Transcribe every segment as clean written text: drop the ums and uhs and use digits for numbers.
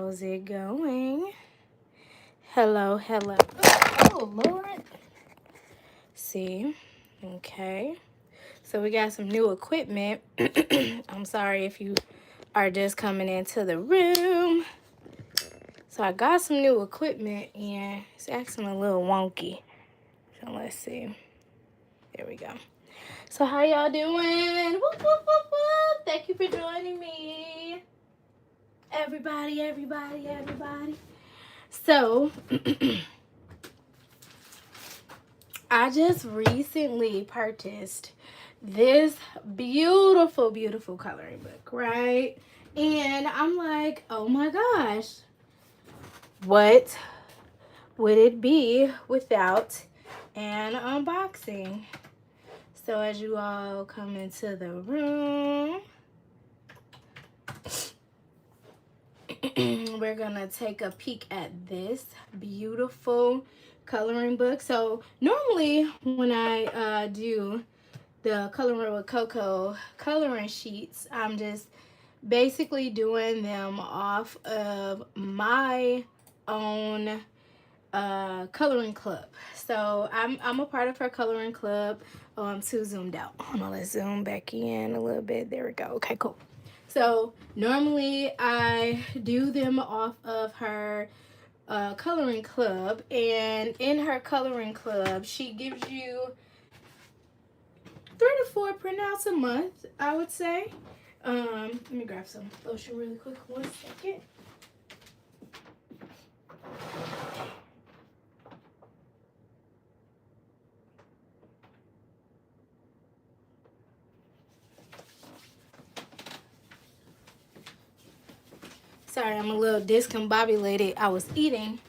How's it going? Hello, hello. Oh, Lord. See? Okay. So we got some new equipment. I'm sorry if you are just coming into the room. So I got some new equipment and it's acting a little wonky. So let's see. There we go. So how y'all doing? Whoop, whoop, whoop, whoop. Thank you for joining me. Everybody. So, I just recently purchased this beautiful coloring book, right? And I'm like, oh my gosh, what would it be without an unboxing? So as you all come into the room, we're gonna take a peek at this beautiful coloring book. So normally when I do the Coloring with Coco coloring sheets, I'm just basically doing them off of my own coloring club. So I'm a part of her coloring club. Oh, I'm too zoomed out. Hold on, let's zoom back in a little bit. There we go. Okay, cool. So normally I do them off of her coloring club, and in her coloring club she gives you 3 to 4 printouts a month, I would say. Let me grab some lotion really quick. 1 second. Sorry, I'm a little discombobulated. I was eating.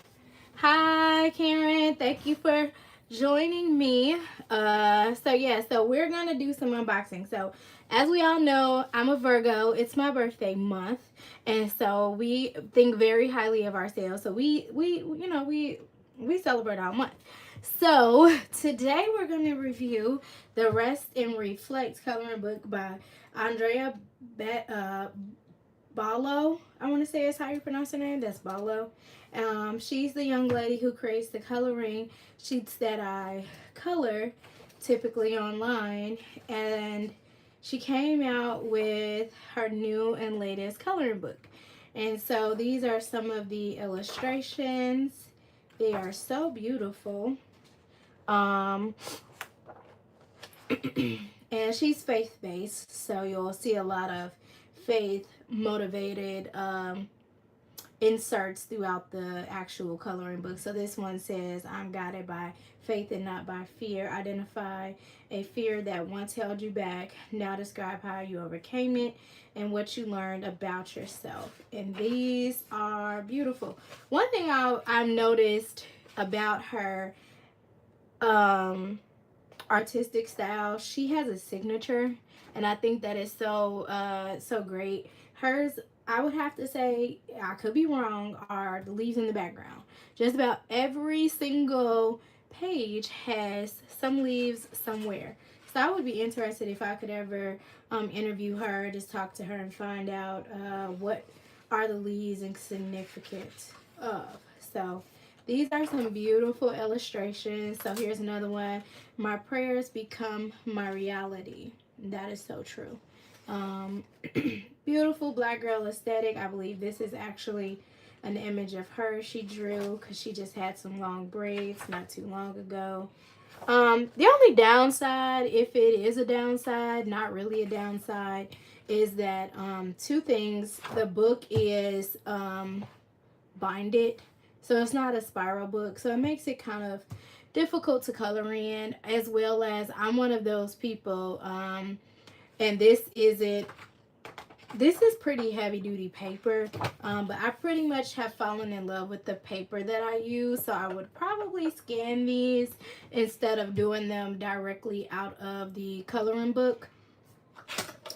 Hi, Karen. Thank you for joining me. So we're gonna do some unboxing. So as we all know, I'm a Virgo. It's my birthday month, and so we think very highly of ourselves. So we celebrate our month. So today we're gonna review the Rest and Reflect coloring book by Andrea Ballo. I want to say is how you pronounce her name. That's Ballo. She's the young lady who creates the coloring sheets that I color typically online, and she came out with her new and latest coloring book. And so these are some of the illustrations. They are so beautiful. And she's faith-based, so you'll see a lot of faith motivated inserts throughout the actual coloring book. So this one says, I'm guided by faith and not by fear. Identify a fear that once held you back. Now describe how you overcame it and what you learned about yourself. And these are beautiful. One thing I've noticed about her artistic style, she has a signature, and I think that is so great. Hers, I would have to say, I could be wrong, are the leaves in the background. Just about every single page has some leaves somewhere. So I would be interested if I could ever interview her, just talk to her and find out what are the leaves and significance of. So these are some beautiful illustrations. So here's another one. My prayers become my reality. That is so true. Beautiful black girl aesthetic. I believe this is actually an image of her she drew because she just had some long braids not too long ago. The only downside, if it is a downside, not really a downside, is that two things. The book is binded, so it's not a spiral book, so it makes it kind of difficult to color in, as well as I'm one of those people, and this is pretty heavy duty paper, but I pretty much have fallen in love with the paper that I use, so I would probably scan these instead of doing them directly out of the coloring book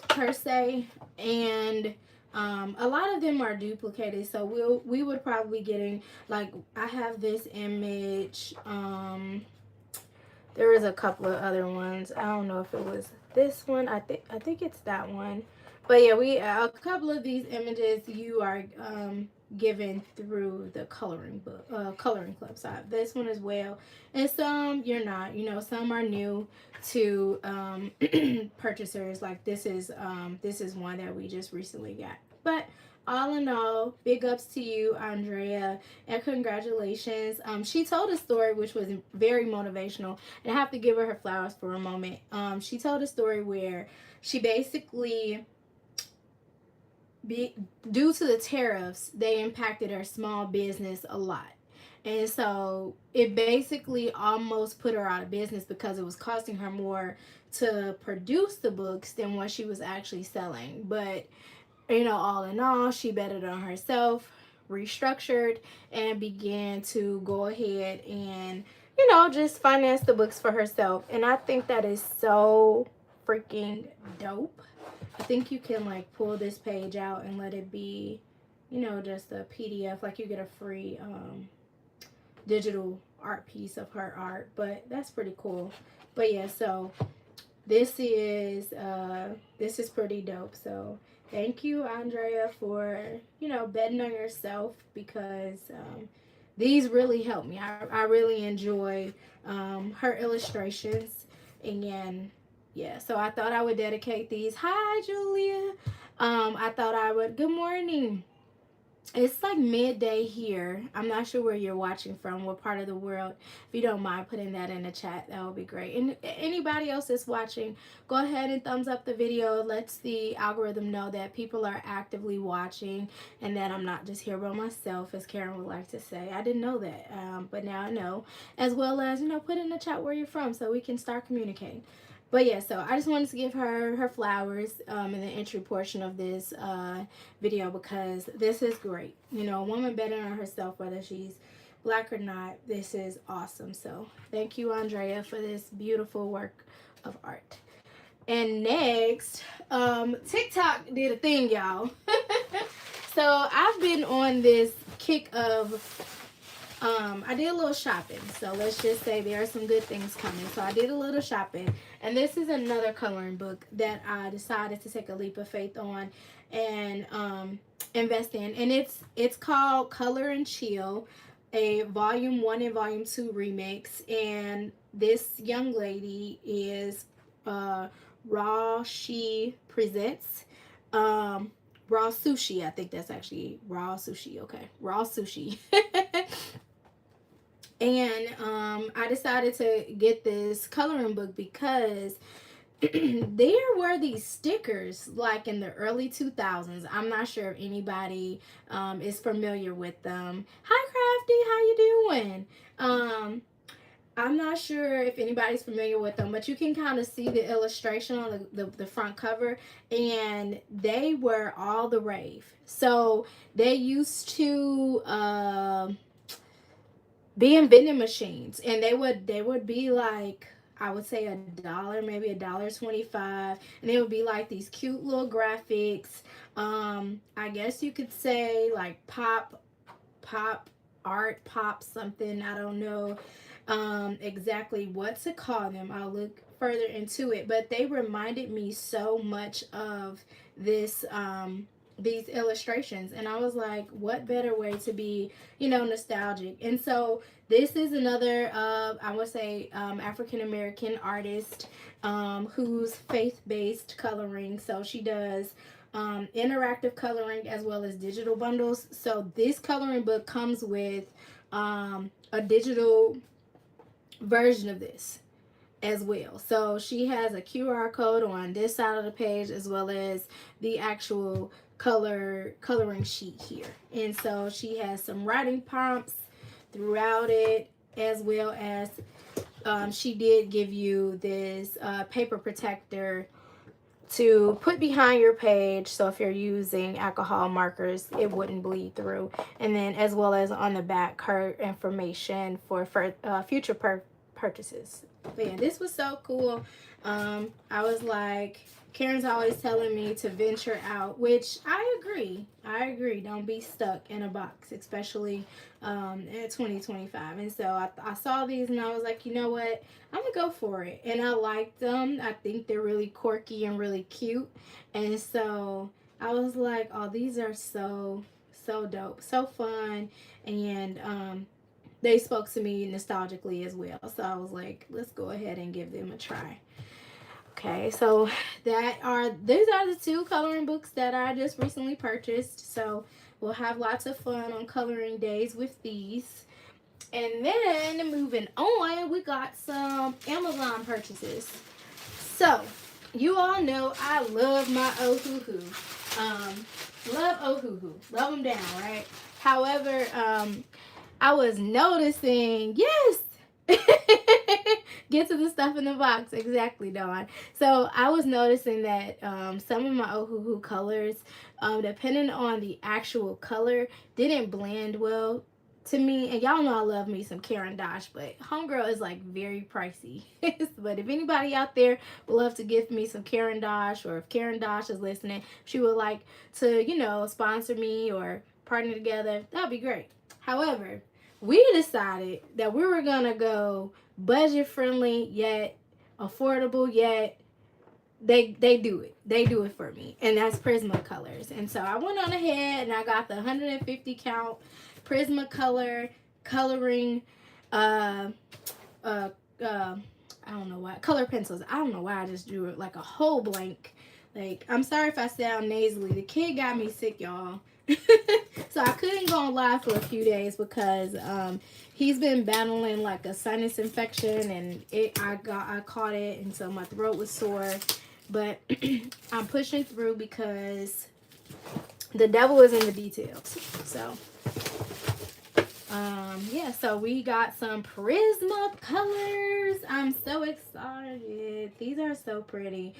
per se. And a lot of them are duplicated, so we would probably be getting, like, I have this image. There is a couple of other ones. I don't know if it was this one. I think it's that one. But yeah, we a couple of these images you are given through the coloring book, coloring club side. This one as well, and some you're not. You know, some are new to purchasers. Like this is one that we just recently got. But all in all, big ups to you, Andrea, and congratulations. She told a story which was very motivational, and I have to give her flowers for a moment. She told a story where she basically be, due to the tariffs, they impacted her small business a lot. And so it basically almost put her out of business because it was costing her more to produce the books than what she was actually selling. But, you know, all in all, she betted on herself, restructured, and began to go ahead and, you know, just finance the books for herself. And I think that is so freaking dope. I think you can like pull this page out and let it be, you know, just a PDF. Like you get a free digital art piece of her art, but that's pretty cool. But yeah, so this is pretty dope. So thank you, Andrea, for, you know, betting on yourself, because these really help me. I really enjoy her illustrations. And yeah, so I thought I would dedicate these. Hi, Julia. I thought I would. Good morning. It's like midday here. I'm not sure where you're watching from, what part of the world. If you don't mind putting that in the chat, that would be great. And anybody else that's watching, go ahead and thumbs up the video. Lets the algorithm know that people are actively watching and that I'm not just here by myself, as Karen would like to say. I didn't know that, but now I know. As well as, you know, put in the chat where you're from so we can start communicating. But yeah, so I just wanted to give her her flowers in the entry portion of this video, because this is great. You know, a woman betting on herself, whether she's black or not. This is awesome. So thank you, Andrea, for this beautiful work of art. And next, TikTok did a thing, y'all. So I've been on this kick of I did a little shopping. So let's just say there are some good things coming. So I did a little shopping. And this is another coloring book that I decided to take a leap of faith on and invest in. And it's called Color and Chill, a volume 1 and volume 2 remix. And this young lady is Raw She Presents. Raw Sushi. I think that's actually Raw Sushi. Okay. Raw Sushi. And I decided to get this coloring book because there were these stickers like in the early 2000s. I'm not sure if anybody is familiar with them. Hi, Crafty. How you doing? I'm not sure if anybody's familiar with them, but you can kind of see the illustration on the front cover, and they were all the rave. So they used to be in vending machines, and they would be like, I would say $1, maybe $1.25, and they would be like these cute little graphics. I guess you could say like pop art, pop something. I don't know exactly what to call them. I'll look further into it, but they reminded me so much of this these illustrations, and I was like, what better way to be, you know, nostalgic. And so this is another I would say African American artist who's faith-based coloring. So she does interactive coloring as well as digital bundles. So this coloring book comes with a digital version of this as well. So she has a QR code on this side of the page as well as the actual coloring sheet here. And so she has some writing prompts throughout it, as well as she did give you this paper protector to put behind your page, so if you're using alcohol markers it wouldn't bleed through. And then as well as on the back, her information for future purchases. But yeah, this was so cool. I was like, Karen's always telling me to venture out, which I agree. I agree. Don't be stuck in a box, especially in 2025. And so I saw these and I was like, you know what? I'm going to go for it. And I like them. I think they're really quirky and really cute. And so I was like, oh, these are so dope, so fun. And they spoke to me nostalgically as well. So I was like, let's go ahead and give them a try. Okay, so these are the two coloring books that I just recently purchased. So we'll have lots of fun on coloring days with these. And then moving on, we got some Amazon purchases. So you all know I love my Ohuhu. Love Ohuhu. Love them down, right? However, I was noticing, yes, get to the stuff in the box. Exactly, Dawn. So I was noticing that some of my Ohuhu colors, depending on the actual color, didn't blend well to me. And y'all know I love me some Caran d'Ache, but Homegirl is like very pricey. But if anybody out there would love to give me some Caran d'Ache, or if Caran d'Ache is listening, she would like to, sponsor me or partner together, that'd be great. However, we decided that we were gonna go budget friendly yet affordable, yet they do it. They do it for me, and that's Prismacolors. And so I went on ahead and I got the 150 count Prismacolor coloring I don't know why, color pencils. I don't know why I just drew it like a whole blank. Like, I'm sorry if I sound nasally. The kid got me sick, y'all. So I couldn't go on live for a few days because he's been battling like a sinus infection, and I caught it, and so my throat was sore. But I'm pushing through because the devil is in the details. So yeah, so we got some Prismacolors. I'm so excited. These are so pretty.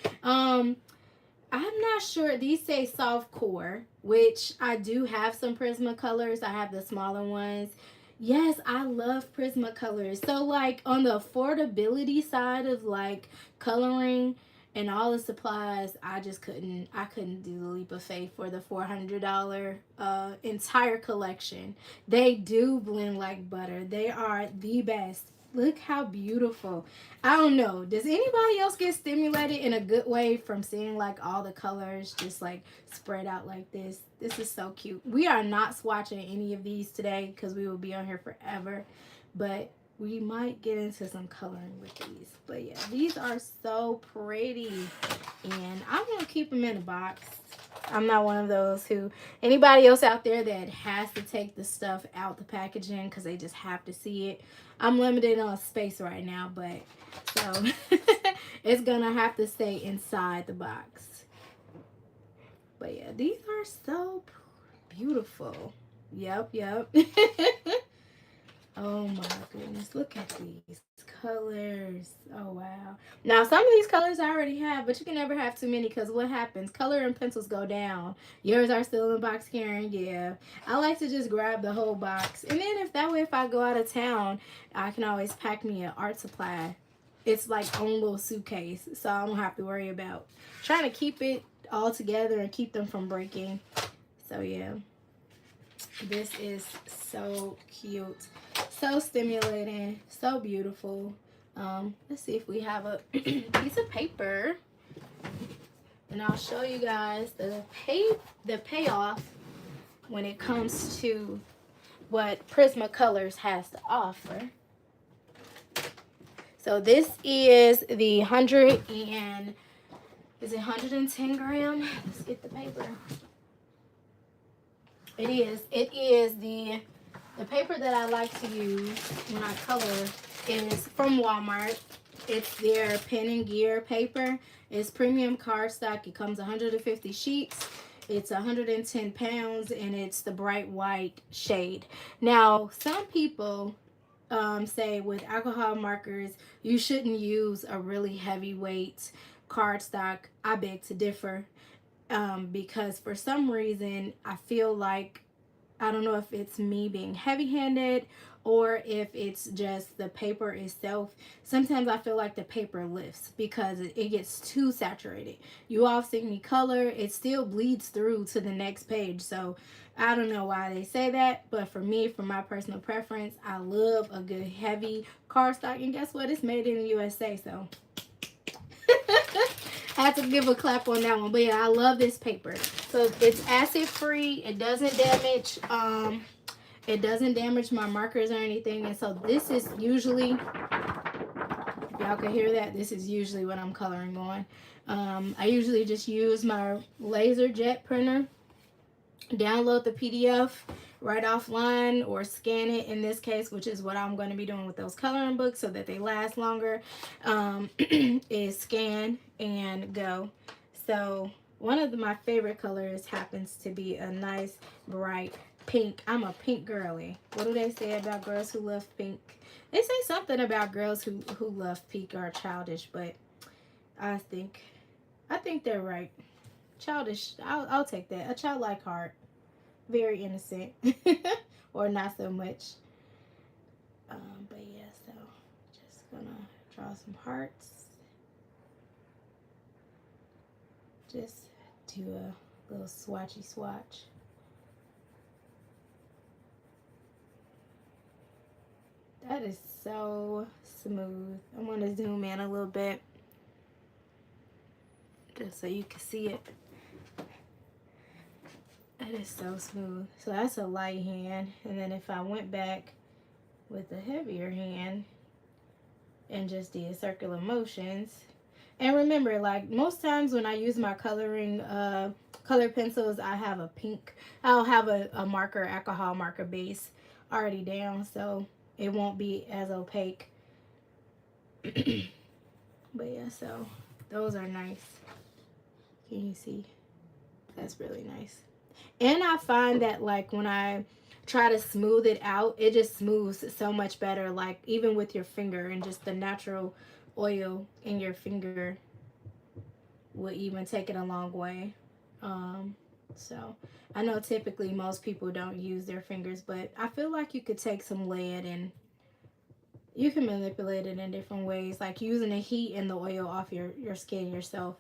I'm not sure. These say soft core, which I do have some Prismacolors. I have the smaller ones. Yes, I love Prismacolors. So like on the affordability side of like coloring and all the supplies, I couldn't do the leap of faith for the $400 entire collection. They do blend like butter. They are the best. Look how beautiful. I don't know. Does anybody else get stimulated in a good way from seeing like all the colors just like spread out like this? This is so cute. We are not swatching any of these today because we will be on here forever. But we might get into some coloring with these. But yeah, these are so pretty. And I'm going to keep them in a box. I'm not one of those who, anybody else out there that has to take the stuff out the packaging because they just have to see it. I'm limited on space right now, but so it's going to have to stay inside the box. But yeah, these are so beautiful. Yep. Oh my goodness, look at these colors. Oh wow. Now some of these colors I already have, but you can never have too many because what happens? Color and pencils go down. Yours are still in the box, Karen. Yeah. I like to just grab the whole box. And then if I go out of town, I can always pack me an art supply. It's like own little suitcase. So I don't have to worry about trying to keep it all together and keep them from breaking. So yeah. This is so cute. So stimulating, so beautiful. Let's see if we have a piece of paper, and I'll show you guys the payoff when it comes to what Prismacolors has to offer. So this is the 110 gram? Let's get the paper. It is the paper that I like to use when I color is from Walmart. It's their Pen and Gear paper. It's premium cardstock. It comes 150 sheets. It's 110 pounds, and it's the bright white shade. Now, some people say with alcohol markers, you shouldn't use a really heavyweight cardstock. I beg to differ. Because for some reason I feel like, I don't know if it's me being heavy-handed or if it's just the paper itself. Sometimes I feel like the paper lifts because it gets too saturated. You all see me color, it still bleeds through to the next page. So I don't know why they say that, but for me, for my personal preference, I love a good heavy cardstock. And guess what? It's made in the USA, so I had to give a clap on that one. But yeah, I love this paper. So it's acid free. It doesn't damage my markers or anything. And so this is usually, y'all can hear that, this is usually what I'm coloring on. I usually just use my laser jet printer, download the PDF right offline or scan it in this case, which is what I'm going to be doing with those coloring books so that they last longer, is scan and go. So one of my favorite colors happens to be a nice bright pink. I'm a pink girly. What do they say about girls who love pink? They say something about girls who love pink are childish, but I think they're right. Childish, I'll take that. A childlike heart, very innocent, or not so much. But yeah, so just gonna draw some hearts. Just do a little swatchy swatch. That is so smooth. I'm gonna zoom in a little bit just so you can see it. That is so smooth. So that's a light hand. And then if I went back with a heavier hand and just did circular motions. And remember, like most times when I use my coloring color pencils, I have a pink, I'll have a marker, alcohol marker base already down, so it won't be as opaque. But yeah, so those are nice. Can you see? That's really nice. And I find that like when I try to smooth it out, it just smooths so much better, like even with your finger, and just the natural oil in your finger would even take it a long way. So I know typically most people don't use their fingers, but I feel like you could take some lead and you can manipulate it in different ways, like using the heat and the oil off your skin yourself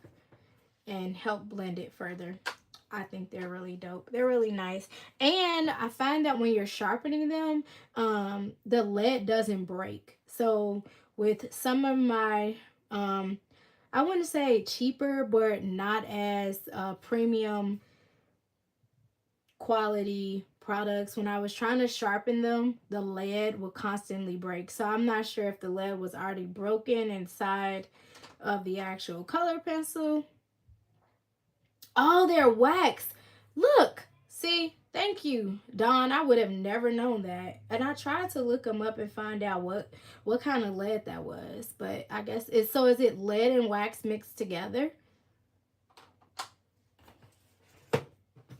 and help blend it further. I think they're really dope. They're really nice. And I find that when you're sharpening them, the lead doesn't break. So with some of my, I wouldn't say cheaper, but not as premium quality products, when I was trying to sharpen them, the lead would constantly break. So I'm not sure if the lead was already broken inside of the actual color pencil. Oh, they're wax. Look, see, thank you, Dawn. I would have never known that. And I tried to look them up and find out what kind of lead that was. But I guess it's, so is it lead and wax mixed together?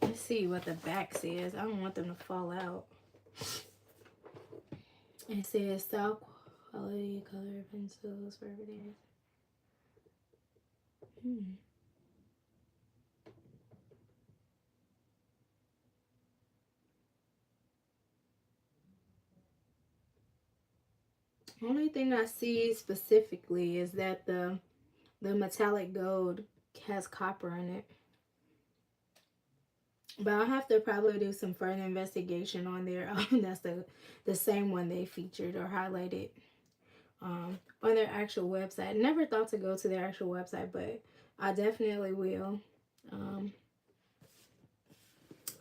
Let's see what the back says. I don't want them to fall out. It says top quality color pencils for every day. Only thing I see specifically is that the metallic gold has copper in it. But I'll have to probably do some further investigation on there. That's the same one they featured or highlighted on their actual website. Never thought to go to their actual website, but I definitely will.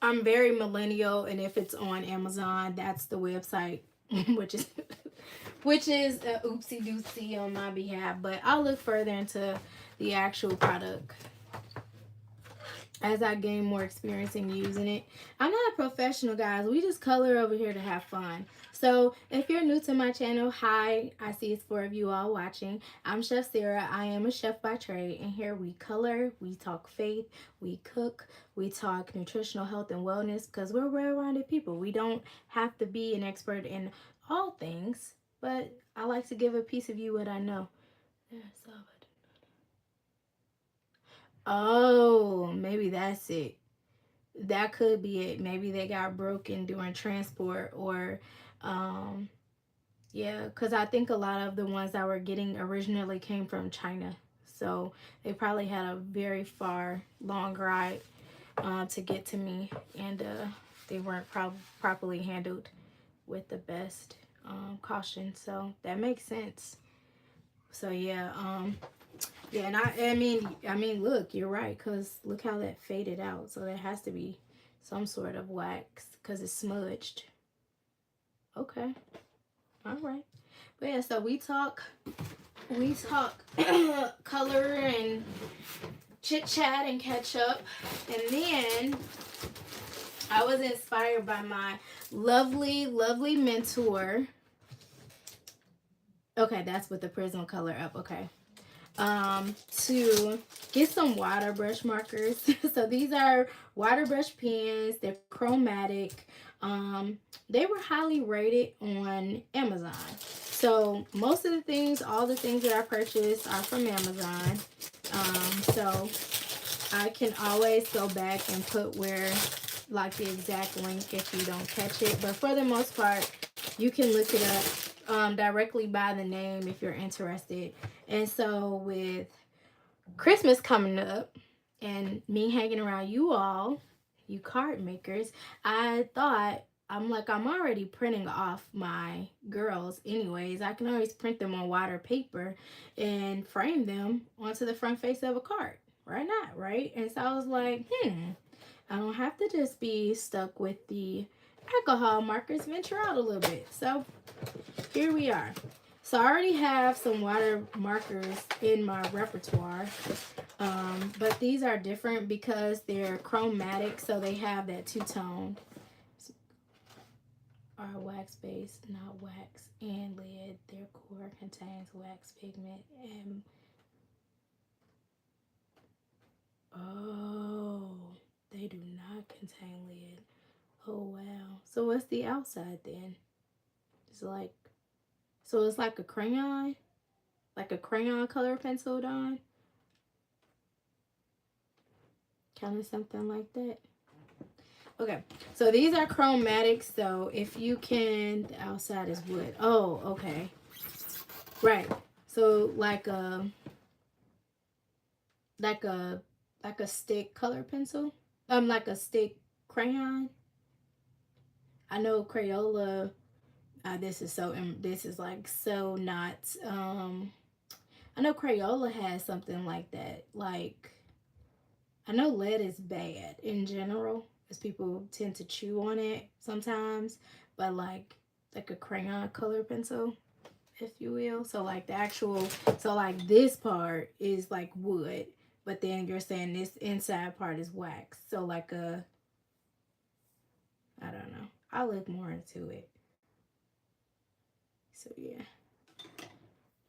I'm very millennial, and if it's on Amazon, that's the website, which is oopsie doopsie on my behalf. But I'll look further into the actual product as I gain more experience in using it. I'm not a professional, guys. We just color over here to have fun. So if you're new to my channel, hi, I see it's 4 of you all watching. I'm Chef Sarah. I am a chef by trade, and here we color, we talk faith, we cook, we talk nutritional health and wellness, because we're well-rounded people. We don't have to be an expert in all things, but I like to give a piece of you what I know. Oh, maybe that's it. That could be it. Maybe they got broken during transport, or Um, yeah, because I think a lot of the ones that we're getting originally came from China. So they probably had a very far, long ride to get to me. And they weren't properly handled with the best caution. So that makes sense. So yeah, yeah, and I mean, look, you're right, cause look how that faded out. So there has to be some sort of wax, cause it's smudged. Okay, all right. But yeah, so we talk color and chit chat and catch up, and then I was inspired by my lovely, lovely mentor. Okay, that's with the prism color up. Okay, to get some water brush markers. So these are water brush pens. They're chromatic. Um, they were highly rated on Amazon. So most of the things, all the things that I purchased are from Amazon. So I can always go back and put where, like, the exact link if you don't catch it. But for the most part, you can look it up directly by the name if you're interested. And so with Christmas coming up and me hanging around you all, you card makers, I thought, I'm already printing off my girls anyways. I can always print them on water paper and frame them onto the front face of a card. Why not, right? And so I was like, I don't have to just be stuck with the alcohol markers, venture out a little bit. So here we are. So I already have some water markers in my repertoire, but these are different because they're chromatic, so they have that two-tone. Are wax base, not wax, and lead. Their core contains wax pigment and oh, they do not contain lead. Oh wow. So what's the outside then? It's like, so it's like a crayon color pencil on, kind of something like that. Okay, so these are chromatic. So if you can, the outside is wood. Oh, okay, right. So like a like a stick color pencil. Like a stick crayon. I know Crayola. This is like so not. I know Crayola has something like that. Like, I know lead is bad in general, as people tend to chew on it sometimes, but like a crayon color pencil, if you will. So like so like this part is like wood, but then you're saying this inside part is wax. So like I don't know. I'll look more into it. So yeah.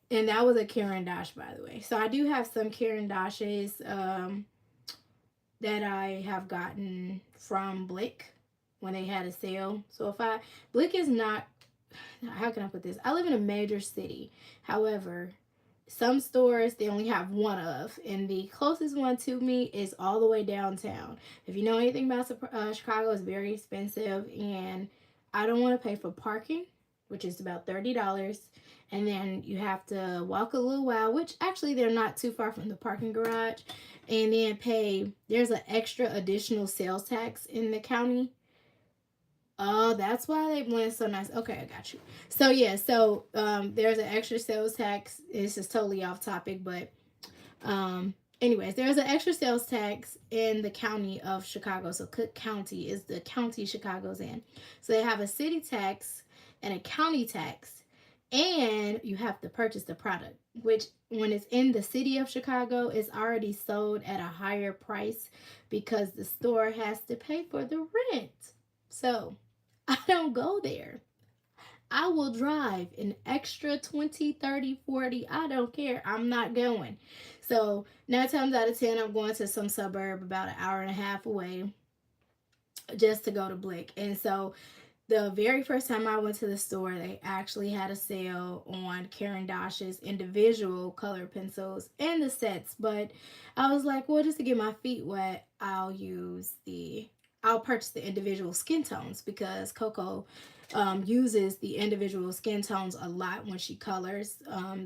And that was a Karen Dash, by the way. So I do have some Karen Dashes that I have gotten from Blick when they had a sale. So Blick is not, how can I put this? I live in a major city. However, some stores they only have one of, and the closest one to me is all the way downtown. If you know anything about Chicago, it's very expensive, and I don't want to pay for parking, which is about $30. And then you have to walk a little while, which actually they're not too far from the parking garage, and then there's an extra additional sales tax in the county. Oh, that's why they blend so nice. Okay, I got you. So yeah, there's an extra sales tax. This is totally off topic, but anyways, there's an extra sales tax in the county of Chicago. So Cook County is the county Chicago's in. So they have a city tax and a county tax, and you have to purchase the product, which when it's in the city of Chicago, it's already sold at a higher price because the store has to pay for the rent. So I don't go there. I will drive an extra 20, 30, 40. I don't care. I'm not going. So 9 times out of 10, I'm going to some suburb about an hour and a half away just to go to Blick. And so the very first time I went to the store, they actually had a sale on Karen Dash's individual color pencils and the sets. But I was like, well, just to get my feet wet, I'll use the I'll purchase the individual skin tones because Coco uses the individual skin tones a lot when she colors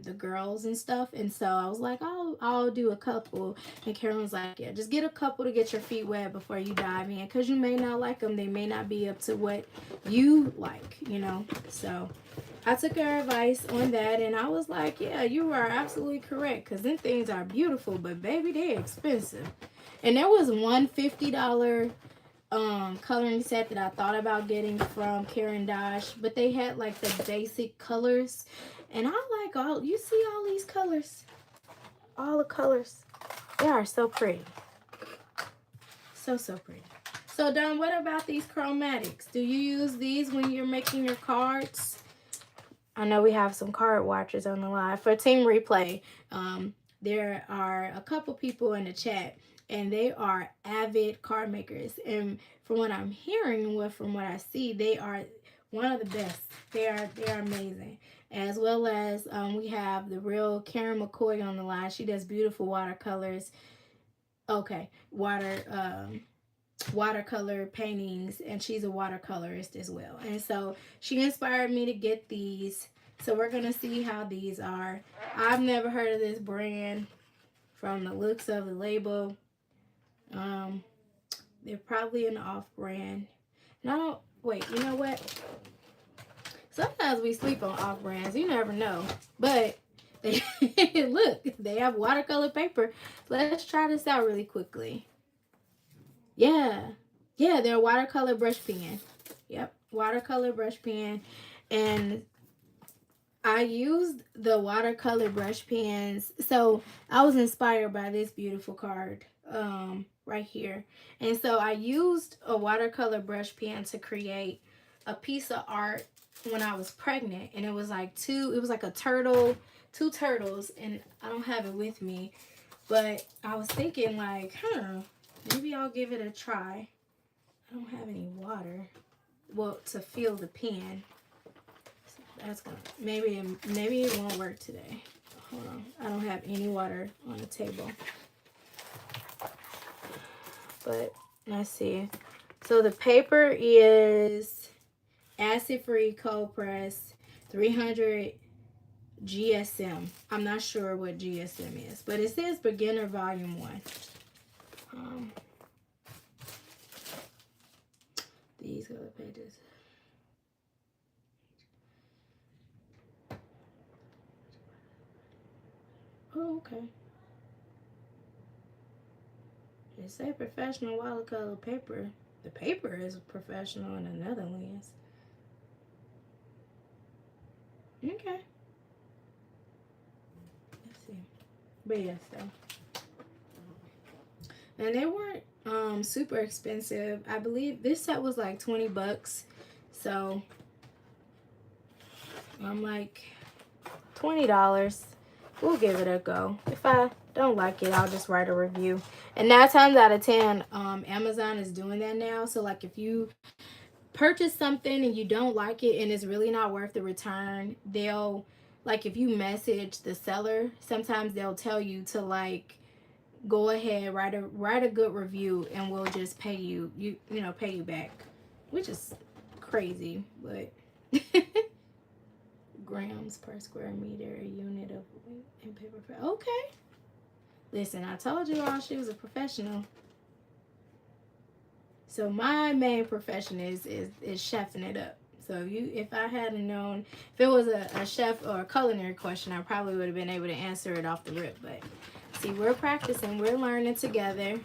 the girls and stuff. And so I was like, I'll do a couple. And Karen was like, yeah, just get a couple to get your feet wet before you dive in, because you may not like them. They may not be up to what you like, you know. So I took her advice on that, and I was like, yeah, you are absolutely correct, because them things are beautiful, but baby, they're expensive. And there was one $50 coloring set that I thought about getting from Caran d'Ache, but they had like the basic colors, and I like all, you see all these colors, all the colors, they are so pretty, so pretty. So Dawn, what about these chromatics? Do you use these when you're making your cards? I know we have some card watchers on the line for Team Replay. There are a couple people in the chat, and they are avid card makers. And from what I'm hearing, from what I see, they are one of the best. They are amazing. As well as we have the real Karen McCoy on the line. She does beautiful watercolors. Okay, watercolor paintings, and she's a watercolorist as well. And so she inspired me to get these. So we're gonna see how these are. I've never heard of this brand from the looks of the label. They're probably an off brand. And I don't, wait, you know what? Sometimes we sleep on off brands, you never know. But they look, they have watercolor paper. Let's try this out really quickly. Yeah, they're watercolor brush pen. Yep, watercolor brush pen. And I used the watercolor brush pens. So I was inspired by this beautiful card right here. And so I used a watercolor brush pen to create a piece of art when I was pregnant. And it was like a turtle, two turtles. And I don't have it with me. But I was thinking like, maybe I'll give it a try. I don't have any water. Well, to fill the pen. So that's gonna, maybe it won't work today. Hold on. I don't have any water on the table. But let's see. So the paper is acid-free cold press 300 GSM. I'm not sure what GSM is, but it says beginner volume 1. These other pages. Oh, okay. It say professional watercolor paper. The paper is professional in the Netherlands. Okay. Let's see. But yes, though. And they weren't super expensive. I believe this set was like $20. So I'm like $20. We'll give it a go. If I don't like it, I'll just write a review. And 9 times out of 10, Amazon is doing that now. So like if you purchase something and you don't like it and it's really not worth the return, they'll, like if you message the seller, sometimes they'll tell you to like go ahead, write a good review, and we'll just pay you pay you back, which is crazy, but grams per square meter, a unit of weight and paper. Okay, listen, I told you all she was a professional. So my main profession is chefing it up. So if I hadn't known, if it was a chef or a culinary question, I probably would have been able to answer it off the rip. But see, we're practicing, we're learning together.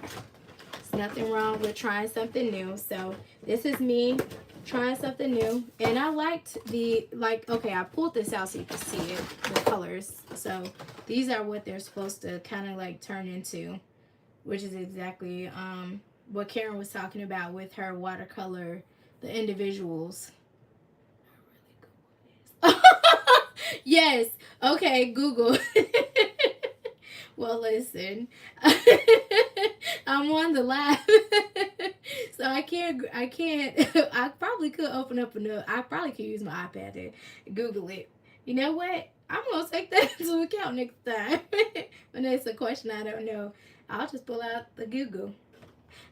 There's nothing wrong with trying something new. So this is me trying something new. And I liked okay, I pulled this out so you can see it, the colors. So these are what they're supposed to kind of like turn into, which is exactly what Karen was talking about with her watercolor, the individuals. Yes. Okay, Google. Well, listen. I'm on the live. So I can't I probably could open up I probably could use my iPad to Google it. You know what? I'm gonna take that into account next time. When it's a question I don't know, I'll just pull out the Google.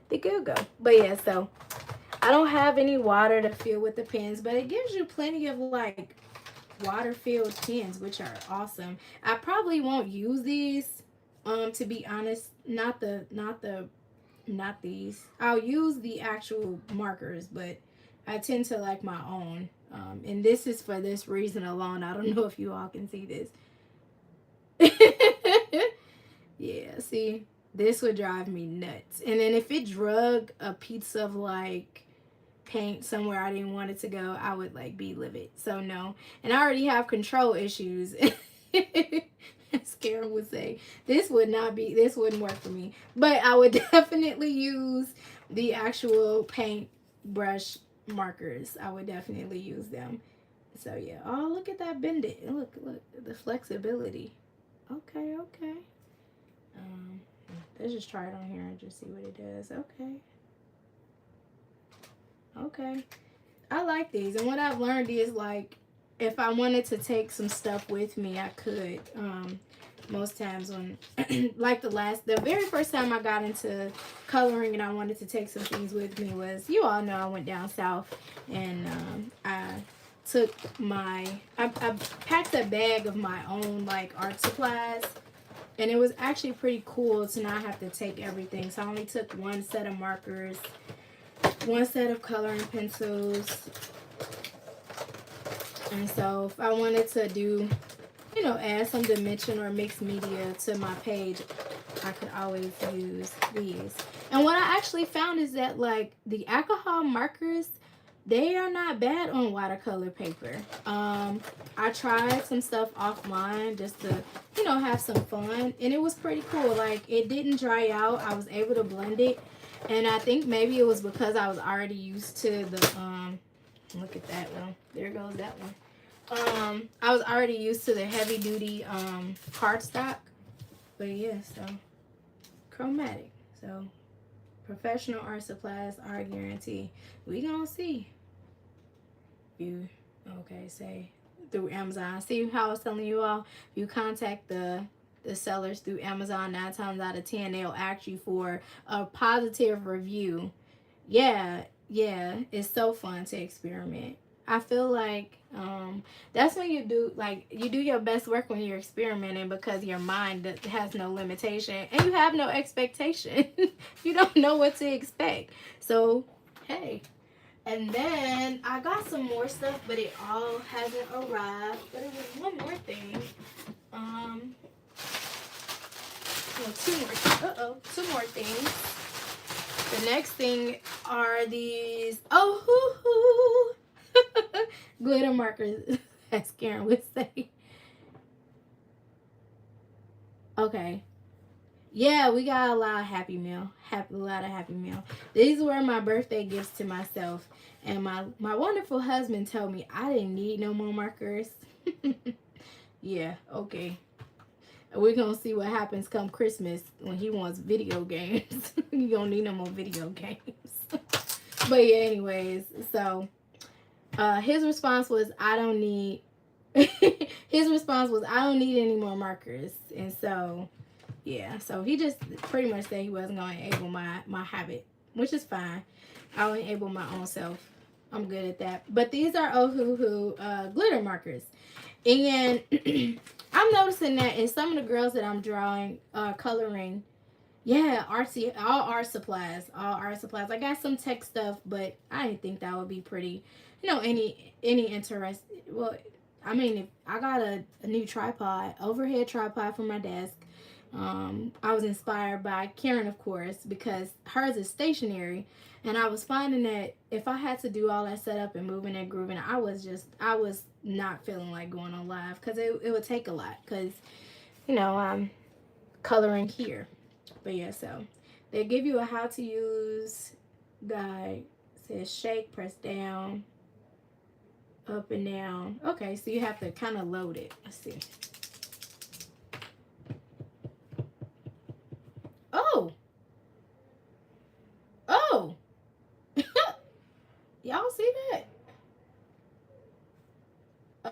the go-go. But yeah, so I don't have any water to fill with the pens, but it gives you plenty of like water-filled pens, which are awesome. I probably won't use these, to be honest. Not these. I'll use the actual markers, but I tend to like my own. And this is for this reason alone. I don't know if you all can see this. Yeah, see, this would drive me nuts. And then if it drug a piece of like paint somewhere I didn't want it to go, I would like be livid. So no. And I already have control issues. As Karen would say, this wouldn't work for me. But I would definitely use the actual paint brush markers. I would definitely use them. So yeah. Oh, look at that bend it. Look, the flexibility. Okay, okay. Let's just try it on here and just see what it does. Okay. Okay. I like these. And what I've learned is like if I wanted to take some stuff with me, I could. Most times when like the very first time I got into coloring and I wanted to take some things with me was, you all know, I went down south and I took I packed a bag of my own like art supplies. And it was actually pretty cool to not have to take everything. So I only took one set of markers, one set of coloring pencils. And so if I wanted to do, add some dimension or mixed media to my page, I could always use these. And what I actually found is that like the alcohol markers, they are not bad on watercolor paper. I tried some stuff offline just to, have some fun. And it was pretty cool. Like, it didn't dry out. I was able to blend it. And I think maybe it was because I was already used to the, look at that one. There goes that one. I was already used to the heavy duty, cardstock. But yeah, so, chromatic. So, professional art supplies are guaranteed. We gonna see. Say through Amazon. See how I was telling you all, if you contact the sellers through Amazon, 9 times out of 10 they'll ask you for a positive review. Yeah, it's so fun to experiment. I feel like that's when you do your best work when you're experimenting, because your mind has no limitation and you have no expectation. You don't know what to expect. So hey. And then I got some more stuff, but it all hasn't arrived. But it was one more thing. Two more things. The next thing are these glitter markers, as Karen would say. Okay. Yeah, we got a lot of Happy Meal. A lot of Happy Meal. These were my birthday gifts to myself. And my wonderful husband told me I didn't need no more markers. Yeah, okay. We're going to see what happens come Christmas when he wants video games. You don't need no more video games. But yeah, anyways. So, his response was, I don't need... his response was, I don't need any more markers. And so... yeah, so he just pretty much said he wasn't going to enable my habit, which is fine. I'll enable my own self. I'm good at that. But these are Ohuhu glitter markers. And I'm noticing that in some of the girls that I'm drawing, coloring, yeah, all art supplies. I got some tech stuff, but I didn't think that would be pretty, any interest. Well, I mean, if I got a new tripod, overhead tripod for my desk. I was inspired by Karen, of course, because hers is stationary, and I was finding that if I had to do all that setup and moving and grooving, I was not feeling like going on live, because it would take a lot, because I'm coloring here. But yeah, so they give you a how to use guide. It says shake, press down, up and down. Okay, so you have to kind of load it. Let's see. Oh, y'all see that?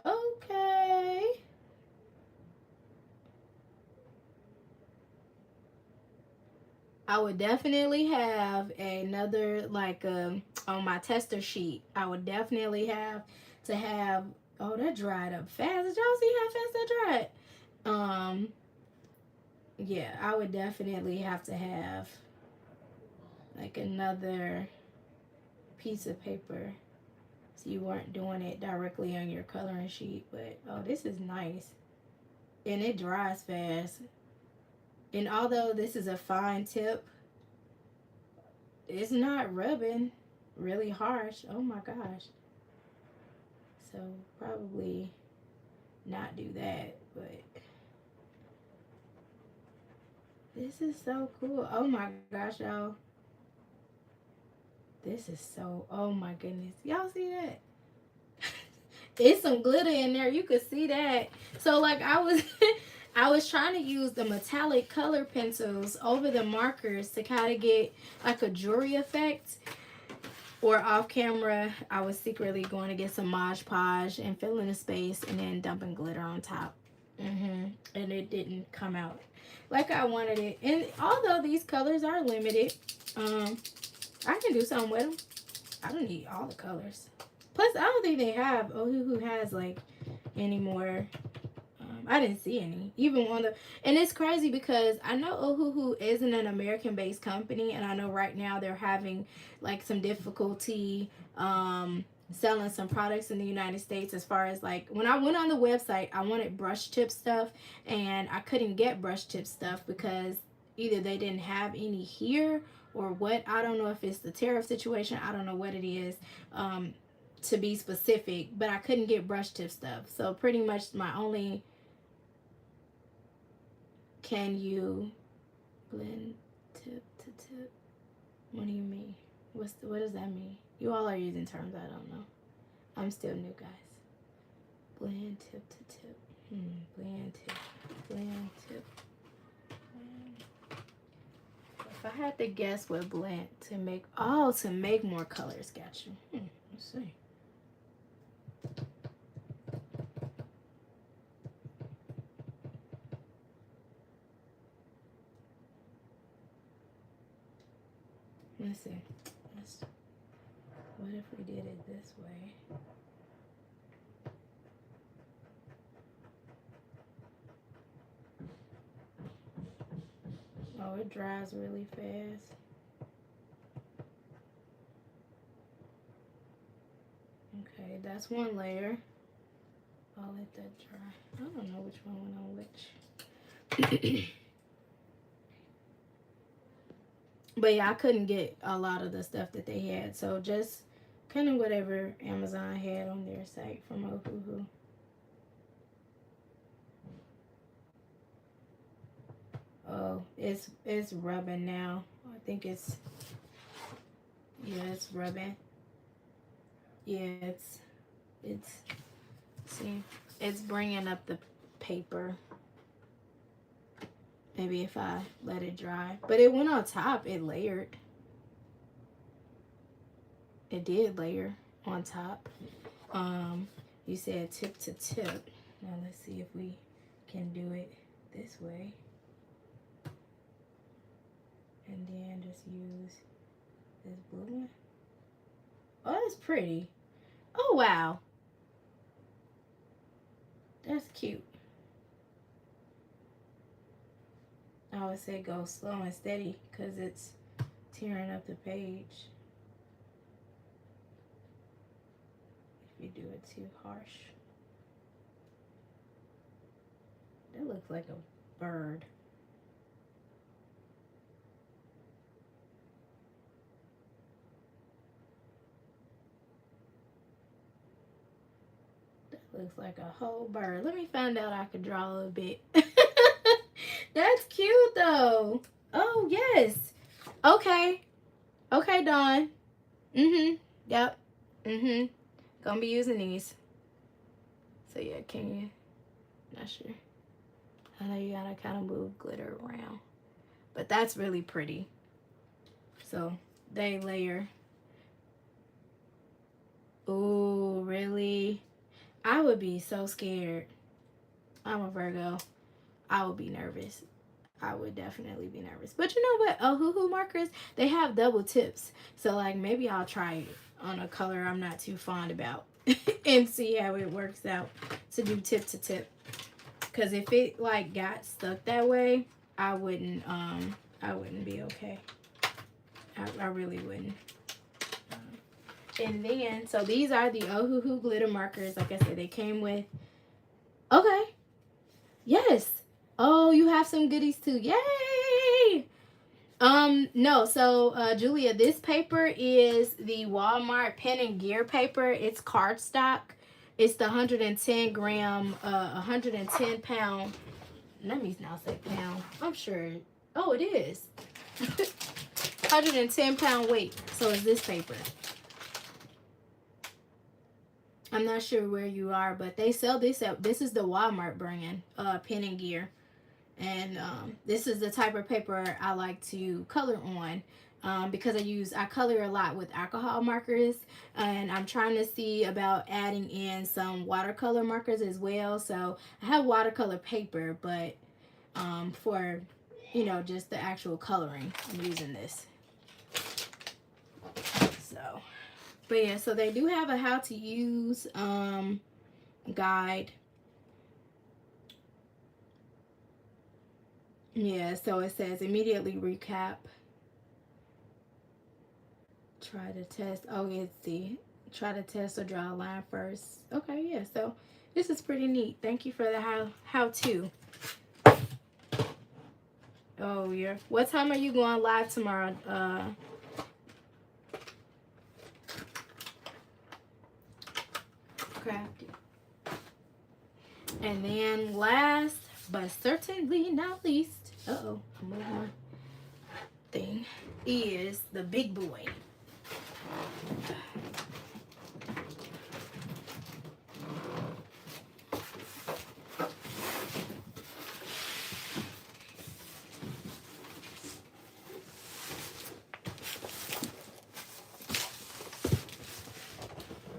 Okay. I would definitely have another, like, on my tester sheet, I would definitely have to have, oh, that dried up fast. Did y'all see how fast that dried? Yeah, I would definitely have to have like another piece of paper, so you weren't doing it directly on your coloring sheet. But oh, this is nice, and it dries fast. And although this is a fine tip, it's not rubbing really harsh. Oh my gosh. So probably not do that, but this is so cool. Oh my gosh, y'all. This is so, oh my goodness. Y'all see that? It's some glitter in there. You could see that. So like I was I was trying to use the metallic color pencils over the markers to kind of get like a jewelry effect. Or off camera, I was secretly going to get some Mod Podge and fill in the space and then dumping glitter on top. And it didn't come out like I wanted it. And although these colors are limited, I can do something with them. I don't need all the colors. Plus, I don't think they have Ohuhu has like any more. I didn't see any, even on the. And it's crazy because I know Ohuhu isn't an American-based company, and I know right now they're having like some difficulty selling some products in the United States. As far as like when I went on the website, I wanted brush tip stuff, and I couldn't get brush tip stuff because either they didn't have any here or what. I don't know if it's the tariff situation. I don't know what it is. To be specific, but I couldn't get brush tip stuff. So pretty much my only, can you blend tip to tip? What do you mean? What does that mean? You all are using terms I don't know. I'm still new, guys. Blend tip to tip. Blend tip. Blend tip. Blend. If I had to guess what blend to make, to make more colors. Got you. Let's see. Let's see. What if we did it this way? Oh, it dries really fast. Okay, that's one layer. I'll let that dry. I don't know which one went on which. But yeah, I couldn't get a lot of the stuff that they had. So just kind of whatever Amazon had on their site from Ohuhu. Oh, it's rubbing now. I think it's, yeah, it's rubbing. Yeah, it's see, it's bringing up the paper. Maybe if I let it dry. But it went on top. It layered. It did layer on top. You said tip to tip. Now let's see if we can do it this way. And then just use this blue one. Oh, that's pretty. Oh, wow. That's cute. I would say go slow and steady because it's tearing up the page. If you do it too harsh. That looks like a bird. That looks like a whole bird. Let me find out I could draw a little bit. That's cute though. Oh yes. Okay. Okay, Dawn. Yep. Gonna be using these. So yeah, can you? Not sure. I know you gotta kind of move glitter around, but that's really pretty. So they layer. Oh, really? I would be so scared. I'm a Virgo. I would be nervous. I would definitely be nervous. But you know what? Ohuhu markers, they have double tips. So like maybe I'll try it on a color I'm not too fond about and see how it works out to do tip to tip. Cause if it like got stuck that way, I wouldn't be okay. I really wouldn't. And then so these are the Ohuhu glitter markers. Like I said, they came with. Okay. Yes. Oh, you have some goodies too. Yay! No, so Julia, this paper is the Walmart Pen and Gear paper. It's cardstock. It's the 110 gram, 110 pound. Let me not say pound. I'm sure. Oh, it is. 110 pound weight. So it's this paper. I'm not sure where you are, but they sell this at, this is the Walmart brand, Pen and Gear. And this is the type of paper I like to color on because I color a lot with alcohol markers, and I'm trying to see about adding in some watercolor markers as well. So I have watercolor paper, but for, you know, just the actual coloring, I'm using this. So, but yeah, so they do have a how to use guide. Yeah, so it says immediately recap. Try to test. Oh, it's the try to test or draw a line first. Okay, yeah. So this is pretty neat. Thank you for the how to. Oh, yeah. What time are you going live tomorrow? Crafty. And then last but certainly not least, I'm moving my thing, is the big boy.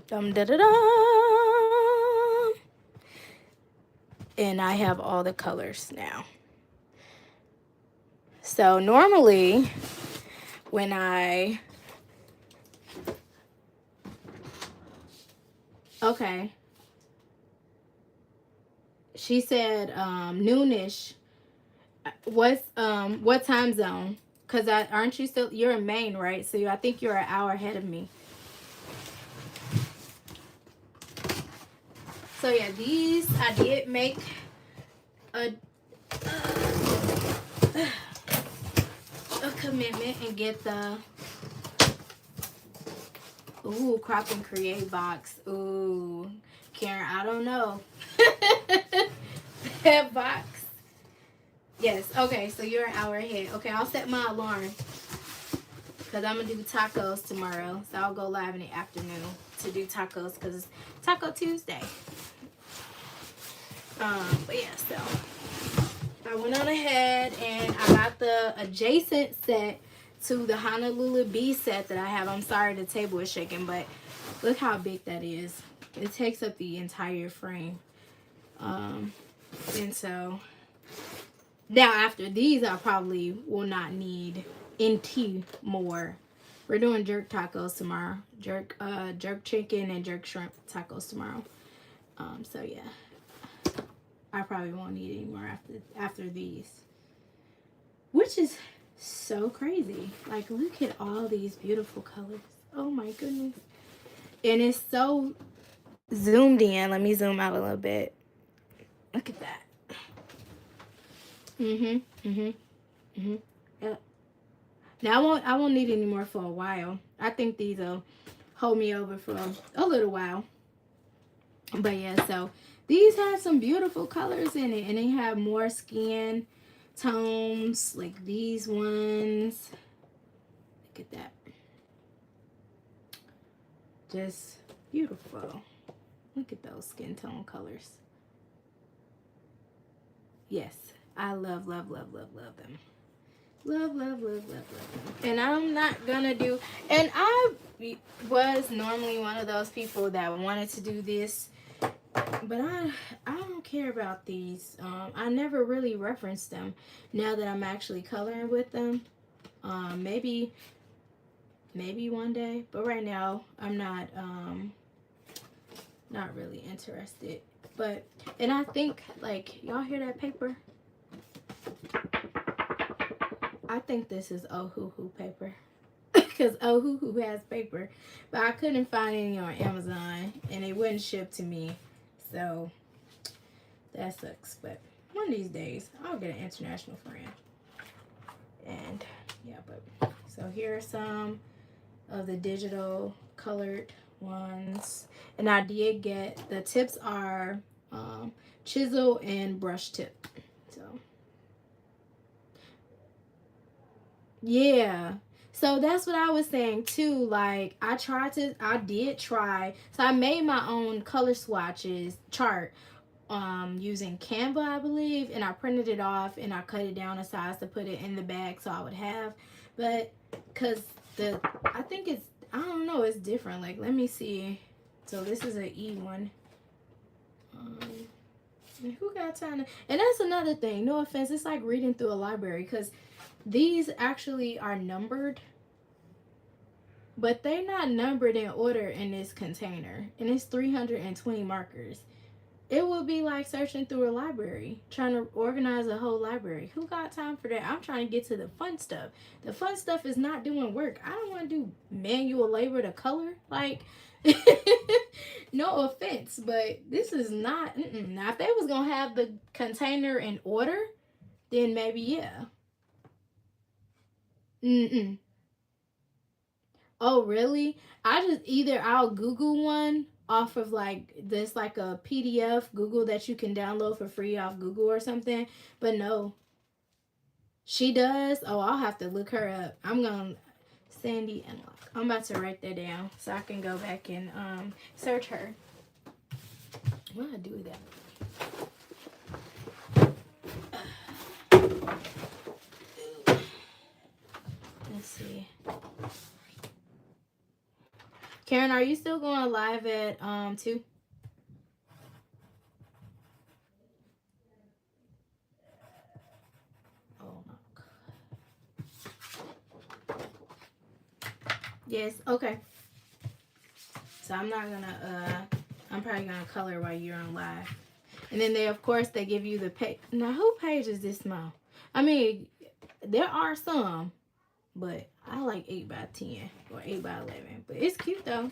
Dum da da dum. And I have all the colors now. So normally when okay, she said noonish. What time zone? Cause aren't you still, you're in Maine, right? So I think you're an hour ahead of me. So yeah, these I did make a commitment and get the crop and create box. Ooh, Karen, I don't know. That box. Yes, okay, so you're an hour ahead. Okay, I'll set my alarm because I'm going to do tacos tomorrow. So I'll go live in the afternoon to do tacos because it's Taco Tuesday. But yeah, so I went on ahead and I got the adjacent set to the Honolulu Bee set that I have. I'm sorry the table is shaking, but look how big that is. It takes up the entire frame. And so now after these, I probably will not need NT more. We're doing jerk tacos tomorrow. Jerk chicken and jerk shrimp tacos tomorrow. So yeah, I probably won't need any more after these, which is so crazy. Like, look at all these beautiful colors. Oh my goodness. And it's so zoomed in. Let me zoom out a little bit. Look at that. Yep. Now I won't need any more for a while. I think these will hold me over for a little while. But yeah, so these have some beautiful colors in it, and they have more skin tones like these ones. Look at that. Just beautiful. Look at those skin tone colors. Yes, I love them. Love them. And I'm not gonna do, and I was normally one of those people that wanted to do this But I don't care about these. I never really referenced them. Now that I'm actually coloring with them, maybe one day. But right now, I'm not really interested. But and I think like y'all hear that paper? I think this is Ohuhu paper. Because Ohuhu has paper. But I couldn't find any on Amazon and it wouldn't ship to me. So that sucks. But one of these days I'll get an international friend. And yeah, but so here are some of the digital colored ones. And I did get the tips are chisel and brush tip. So yeah. So that's what I was saying too. Like I did try. So I made my own color swatches chart using Canva, I believe, and I printed it off and I cut it down a size to put it in the bag so I would have. But cuz I think it's I don't know, it's different. Like let me see. So this is an E one. Who got time to, and that's another thing, no offense, it's like reading through a library because these actually are numbered, but they're not numbered in order in this container, and it's 320 markers. It would be like searching through a library, trying to organize a whole library. Who got time for that? I'm trying to get to the fun stuff. The fun stuff is not doing work. I don't want to do manual labor to color. Like, no offense, but this is not. Now, if they was gonna have the container in order, then maybe yeah. Mm-mm. Oh, really? I'll Google one off of like this, like a PDF Google that you can download for free off Google or something. But no, she does. Oh, I'll have to look her up. I'm gonna Sandy and I'm about to write that down so I can go back and search her. What do I do with that? Let's see. Karen, are you still going live at 2? Oh my god. Yes, okay. So I'm not gonna I'm probably gonna color while you're on live. And then they of course they give you the page. Now who page is this small? I mean, there are some, but I like 8x10 or 8x11. But it's cute though.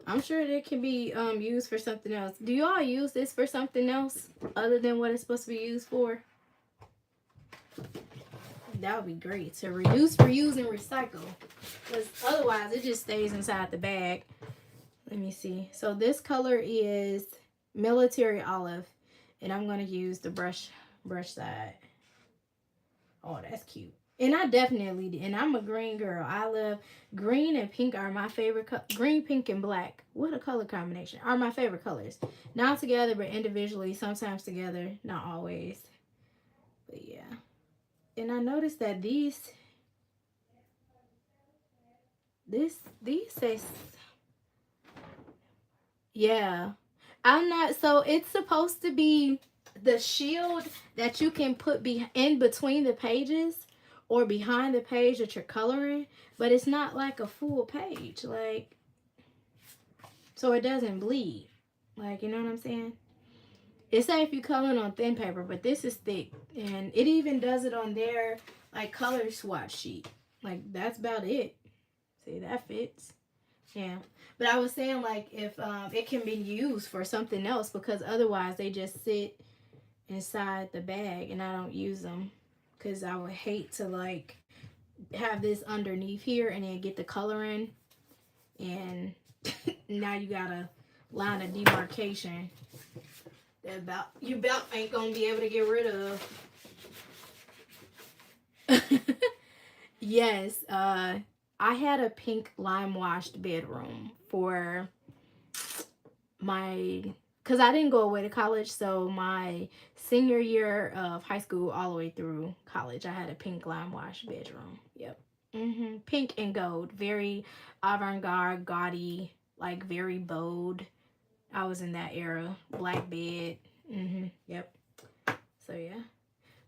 I'm sure it can be used for something else. Do you all use this for something else other than what it's supposed to be used for? That would be great to reduce, reuse, and recycle. Because otherwise, it just stays inside the bag. Let me see. So this color is military olive, and I'm gonna use the brush side. Oh, that's cute. And I definitely, and I'm a green girl. I love green and pink are my favorite. Green, pink, and black. What a color combination. Are my favorite colors. Not together, but individually. Sometimes together. Not always. But yeah. And I noticed that these say, yeah. I'm not, so it's supposed to be the shield that you can put in between the pages or behind the page that you're coloring, but it's not like a full page, like, so it doesn't bleed, like, you know what I'm saying? It's say if you're coloring on thin paper, but this is thick, and it even does it on their like color swatch sheet. Like that's about it. See, that fits. Yeah. But I was saying like if it can be used for something else because otherwise they just sit inside the bag and I don't use them because I would hate to like have this underneath here and then get the color in and now you got a line of demarcation that your belt ain't gonna be able to get rid of. Yes, I had a pink lime washed bedroom for my, because I didn't go away to college, so my senior year of high school all the way through college, I had a pink lime washed bedroom. Yep. Pink and gold, very avant-garde, gaudy, like very bold. I was in that era. Black bed. Yep. So yeah.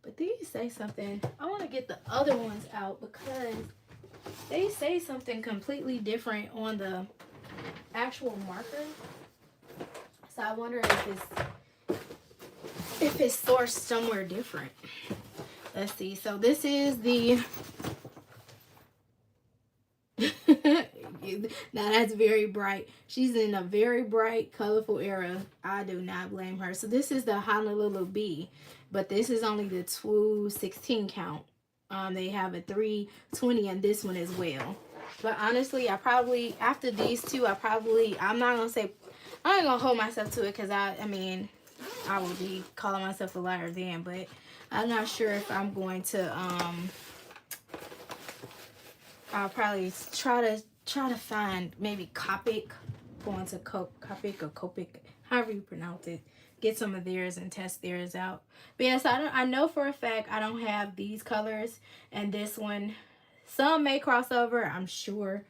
But these say something. I want to get the other ones out because they say something completely different on the actual marker. So I wonder if it's sourced somewhere different. Let's see. So this is the now that's very bright. She's in a very bright, colorful era. I do not blame her. So this is the Honolulu B, but this is only the 216 count. They have a 320 in this one as well. But honestly, I probably after these two, I'm not gonna say I'm not gonna hold myself to it because I mean I will be calling myself a liar then, but I'm not sure if I'm going to I'll probably try to find maybe Copic, go into Copic or Copic, however you pronounce it. Get some of theirs and test theirs out. But yes, I know for a fact I don't have these colors and this one. Some may cross over, I'm sure.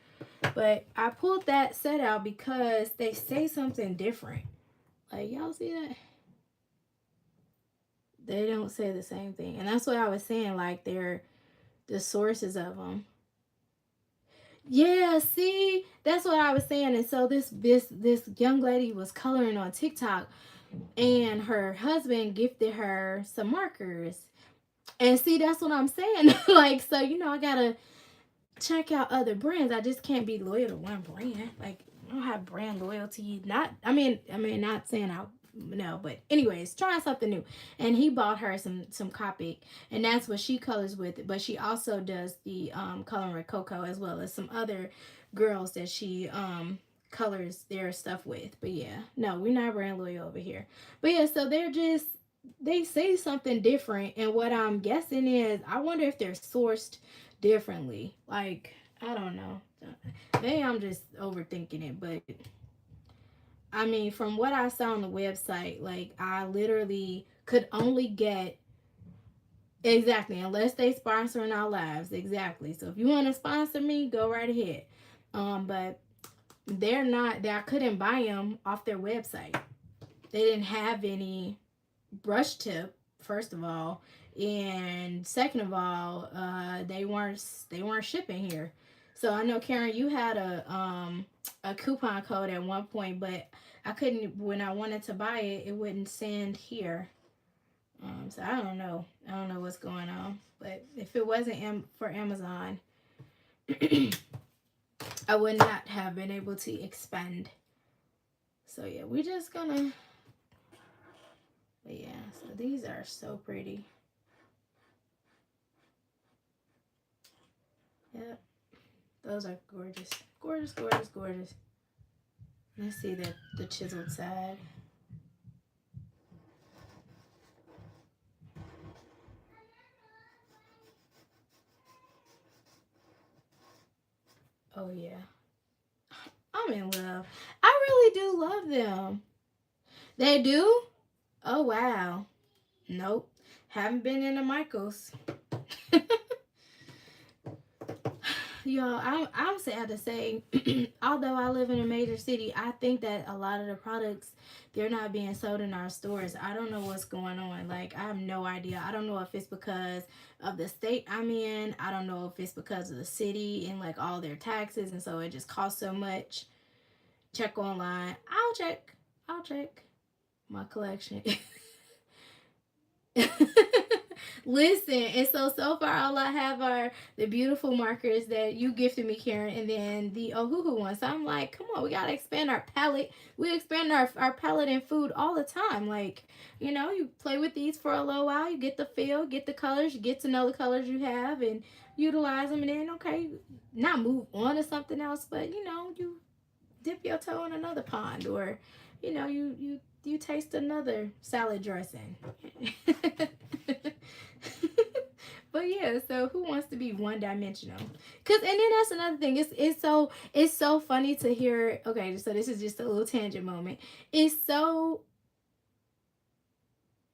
But I pulled that set out because they say something different. Like, y'all see that? They don't say the same thing. And that's what I was saying, like they're the sources of them. Yeah, see, that's what I was saying. And so this young lady was coloring on TikTok, and her husband gifted her some markers. And see, that's what I'm saying. Like, so I gotta check out other brands. I just can't be loyal to one brand. Like, I don't have brand loyalty. Not, not saying I no, but anyways, trying something new. And he bought her some Copic, and that's what she colors with. But she also does the coloring with Coco, as well as some other girls that she colors their stuff with. But yeah, no, we're not brand loyal over here. But yeah, so they say something different, and what I'm guessing is I wonder if they're sourced differently. Like, I don't know. Maybe I'm just overthinking it, but I mean, from what I saw on the website, like I literally could only get exactly unless they sponsoring our lives. Exactly. So if you want to sponsor me, go right ahead. But they're not. I couldn't buy them off their website. They didn't have any brush tip. First of all, and second of all, they weren't shipping here. So I know, Karen, you had a coupon code at one point, but I couldn't, when I wanted to buy it, it wouldn't send here. So I don't know. I don't know what's going on. But if it wasn't for Amazon, I would not have been able to expand. So yeah, we're just gonna. But yeah, so these are so pretty. Yep, those are gorgeous, gorgeous, gorgeous, gorgeous. Let's see the chiseled side. Oh yeah, I'm in love. I really do love them. They do? Oh wow. Nope. Haven't been in the Michaels. Y'all, I'm sad to say, although I live in a major city, I think that a lot of the products, they're not being sold in our stores. I don't know what's going on. Like, I have no idea. I don't know if it's because of the state I'm in. I don't know if it's because of the city and like all their taxes, and so it just costs so much. Check online. I'll check my collection. Listen, and so far all I have are the beautiful markers that you gifted me, Karen, and then the Ohuhu ones. So I'm like, come on, we gotta expand our palette. We expand our palette and food all the time. Like, you play with these for a little while, you get the feel, get the colors, you get to know the colors you have, and utilize them, and then okay, not move on to something else, but you dip your toe in another pond, or you taste another salad dressing. But yeah, so who wants to be one dimensional? Cause and then that's another thing. It's so funny to hear. Okay, so this is just a little tangent moment. It's so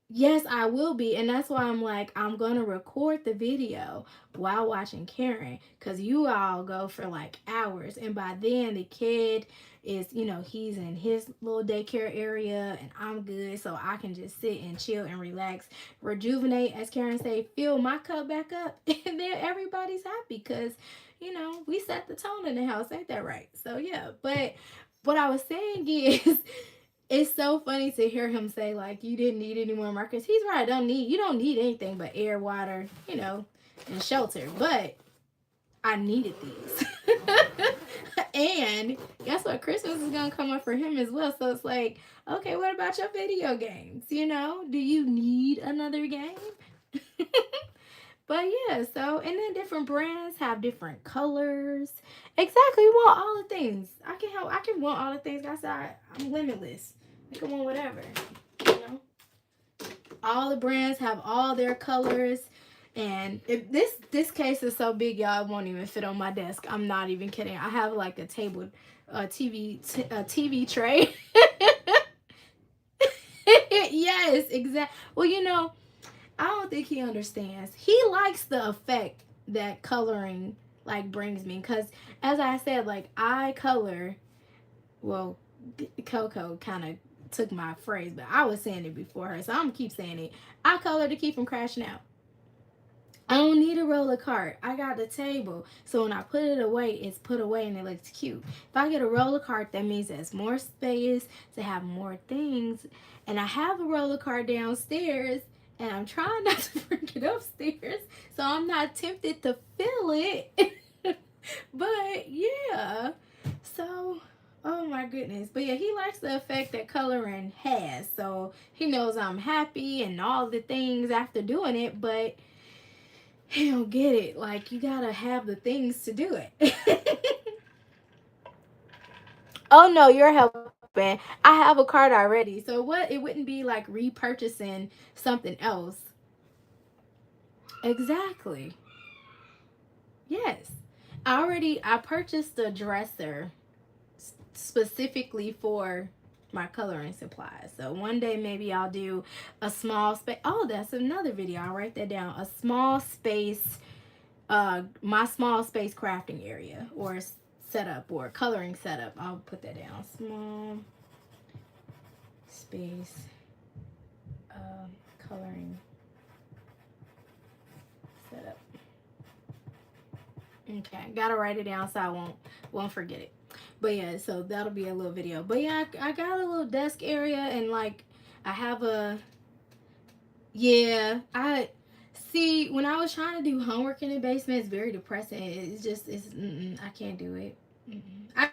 yes, I will be. And that's why I'm like, I'm going to record the video while watching Karen. Because you all go for like hours. And by then, the kid is, you know, he's in his little daycare area and I'm good, so I can just sit and chill and relax, rejuvenate, as Karen say, fill my cup back up, and then everybody's happy because, you know, we set the tone in the house, ain't that right? So yeah, but what I was saying is it's so funny to hear him say like you didn't need any more markers. He's right. You don't need anything but air, water, you know, and shelter. But I needed these. And guess what? Christmas is gonna come up for him as well. So it's like, okay, what about your video games? You know, do you need another game? But yeah, so and then different brands have different colors. Exactly, we want all the things. I can want all the things. I'm limitless. I can want whatever. You know? All the brands have all their colors. And if this case is so big, y'all, it won't even fit on my desk. I'm not even kidding. I have like a table, TV tray. Yes, exactly. Well, you know, I don't think he understands. He likes the effect that coloring like brings me, because as I said, like I color. Well, Coco kind of took my phrase, but I was saying it before her, so I'm gonna keep saying it. I color to keep from crashing out. I don't need a roller cart. I got the table. So when I put it away, it's put away and it looks cute. If I get a roller cart, that means there's more space to have more things. And I have a roller cart downstairs and I'm trying not to bring it upstairs so I'm not tempted to fill it. But yeah. So, oh my goodness. But yeah, he likes the effect that coloring has. So he knows I'm happy and all the things after doing it, but he don't get it. Like, you gotta have the things to do it. Oh no, you're helping. I have a card already. So what? It wouldn't be like repurchasing something else. Exactly. Yes. I purchased a dresser specifically for my coloring supplies. So one day maybe I'll do a small space. Oh, that's another video. I'll write that down. A small space, my small space crafting area or setup or coloring setup. I'll put that down. Small space coloring setup. Okay, gotta write it down so I won't forget it. But yeah, so that'll be a little video. But yeah, I got a little desk area and like I have a I see when I was trying to do homework in the basement, it's very depressing. I can't do it. I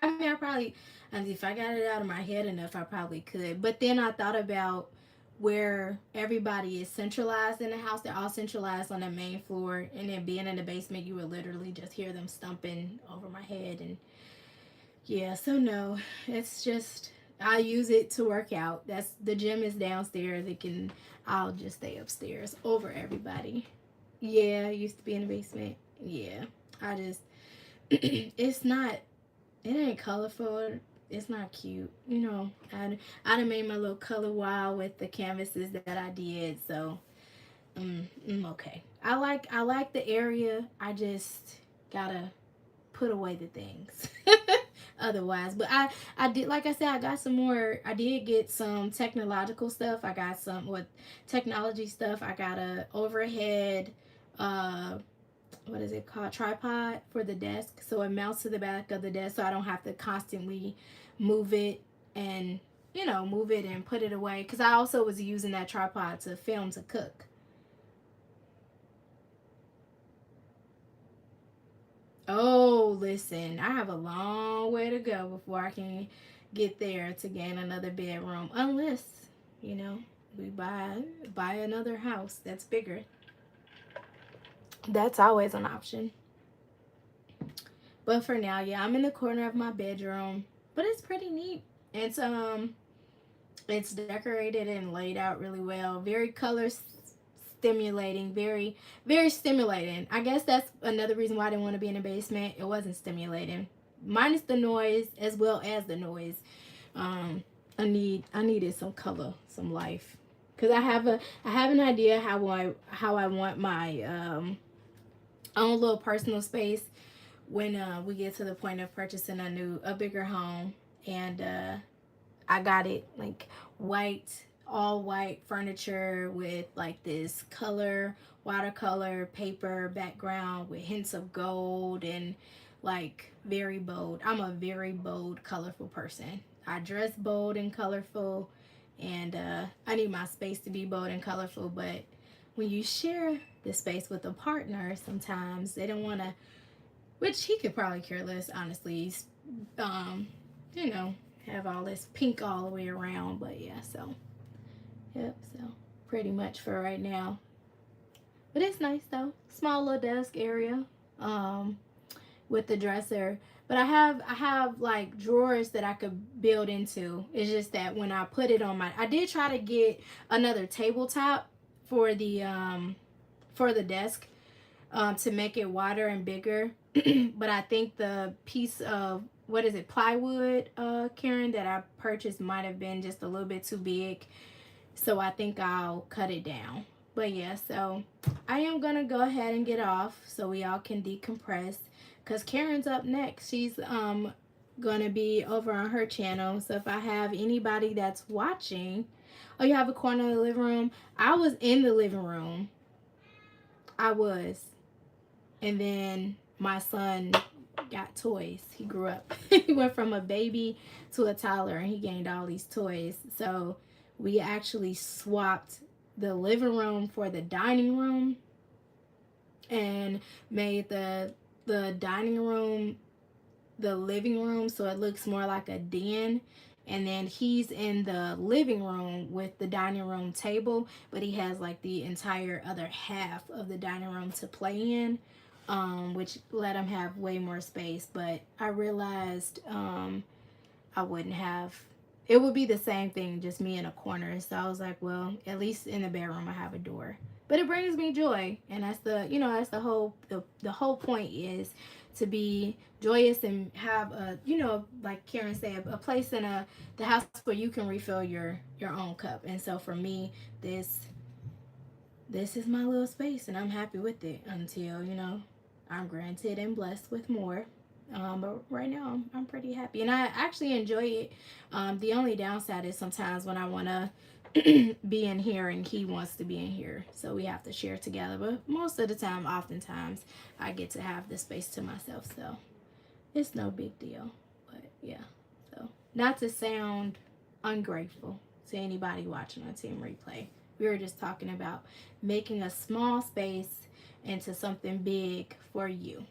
mean, if I got it out of my head enough, I probably could. But then I thought about where everybody is centralized in the house. They're all centralized on the main floor, and then being in the basement, you would literally just hear them stumping over my head. And yeah, so no, it's just I use it to work out. That's the gym is downstairs. I'll just stay upstairs over everybody. Yeah, I used to be in the basement. Yeah, I just it ain't colorful. It's not cute. You know, I done made my little color wild with the canvases that I did. So, okay. I like the area. I just gotta put away the things. Otherwise, but I did, like I said, I got some more. I did get some technological stuff. I got some with technology stuff. I got a overhead what is it called, tripod for the desk, so it mounts to the back of the desk so I don't have to constantly move it and move it and put it away, because I also was using that tripod to film to cook. Oh, listen, I have a long way to go before I can get there to gain another bedroom, unless we buy another house that's bigger. That's always an option. But for now, yeah, I'm in the corner of my bedroom, but it's pretty neat. It's decorated and laid out really well. Very color stimulating, very very stimulating. I guess that's another reason why I didn't want to be in the basement. It wasn't stimulating, minus the noise as well as the noise. I needed some color, some life, because I have an idea how I want my own little personal space when we get to the point of purchasing a bigger home. and I got it like white, all white furniture with like this color, watercolor paper background with hints of gold and like very bold. I'm a very bold, colorful person. I dress bold and colorful, and I need my space to be bold and colorful. But when you share the space with a partner, sometimes they don't want to, which he could probably care less, honestly. He's, um, you know, have all this pink all the way around. But yeah, so yep, so pretty much for right now. But it's nice though. Small little desk area. Um, with the dresser. But I have like drawers that I could build into. It's just that when I put it on my, I did try to get another tabletop for the desk, to make it wider and bigger. But I think the piece of, what is it, plywood, Karen, that I purchased might have been just a little bit too big. So I think I'll cut it down. But yeah, so I am gonna go ahead and get off so we all can decompress. Cause Karen's up next. She's gonna be over on her channel. So if I have anybody that's watching, oh, you have a corner of the living room. I was in the living room. I was, and then my son got toys. He grew up. He went from a baby to a toddler, and he gained all these toys. So we actually swapped the living room for the dining room, and made the dining room the living room, so it looks more like a den. And then he's in the living room with the dining room table, but he has like the entire other half of the dining room to play in, which let him have way more space. But I realized I wouldn't have, it would be the same thing, just me in a corner. So I was like, well, at least in the bedroom I have a door. But it brings me joy, and that's that's the whole point is to be joyous and have a, like Karen said, a place in the house where you can refill your own cup. And so for me, this is my little space, and I'm happy with it until I'm granted and blessed with more. But right now, I'm pretty happy, and I actually enjoy it. The only downside is sometimes when I want to be in here and he wants to be in here, so we have to share together. But most of the time, oftentimes, I get to have the space to myself, so it's no big deal. But yeah, so not to sound ungrateful to anybody watching on Team Replay, we were just talking about making a small space into something big for you.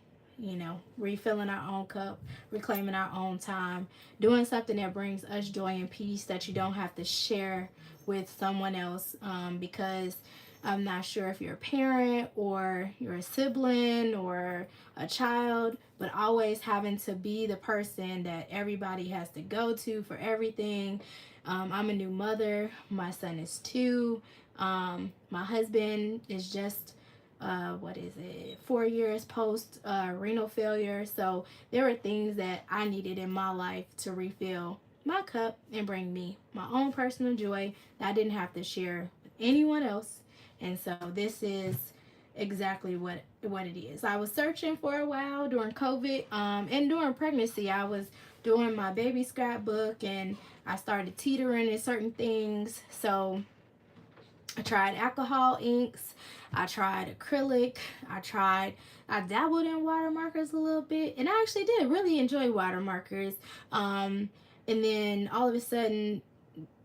Refilling our own cup, reclaiming our own time, doing something that brings us joy and peace that you don't have to share with someone else, because I'm not sure if you're a parent or you're a sibling or a child, but always having to be the person that everybody has to go to for everything. I'm a new mother. My son is 2. My husband is just 4 years post renal failure. So there were things that I needed in my life to refill my cup and bring me my own personal joy that I didn't have to share with anyone else. And so this is exactly what it is. I was searching for a while during COVID, and during pregnancy. I was doing my baby scrapbook, and I started teetering in certain things. So I tried alcohol inks. I tried acrylic. I dabbled in watermarkers a little bit, and I actually did really enjoy watermarkers. And then all of a sudden,